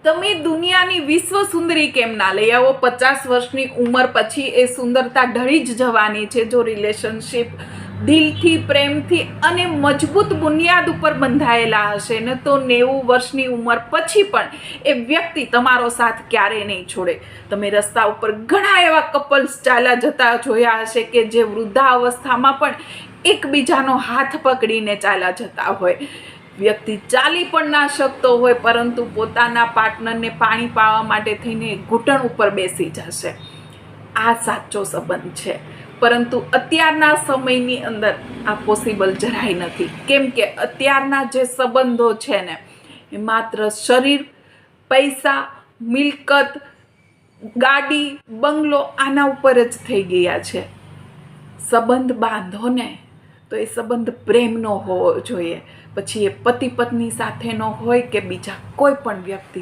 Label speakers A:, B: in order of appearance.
A: તમે દુનિયાની વિશ્વ સુંદરી કેમ ના લઈ આવો? 50 વર્ષની ઉંમર પછી એ સુંદરતા ઢળી જ જવાની છે જો રિલેશનશિપ દિલથી, પ્રેમથી અને મજબૂત બુનિયાદ ઉપર બંધાયેલા હશે ને તો 90 વર્ષની ઉંમર પછી પણ એ વ્યક્તિ તમારો સાથ ક્યારેય નહીં છોડે. તમે રસ્તા ઉપર ઘણા એવા કપલ્સ ચાલ્યા જતા જોયા હશે કે જે વૃદ્ધાવસ્થામાં પણ એકબીજાનો હાથ પકડીને ચાલ્યા જતા હોય. વ્યક્તિ ચાલી પણ ના શકતો હોય પરંતુ પોતાના પાર્ટનરને પાણી પાવા માટે થઈને ઘૂંટણ ઉપર બેસી જશે. આ સાચો સંબંધ છે. પરંતુ અત્યારના સમયની અંદર આ પોસિબલ જરાય નથી. કેમ કે અત્યારના જે સંબંધો છે ને એ માત્ર શરીર, પૈસા, મિલકત, ગાડી, બંગલો આના ઉપર જ થઈ ગયા છે. સંબંધ બાંધો ને તો એ સંબંધ પ્રેમનો હોવો જોઈએ. પછી એ પતિ પત્ની સાથેનો હોય કે બીજા કોઈ પણ વ્યક્તિ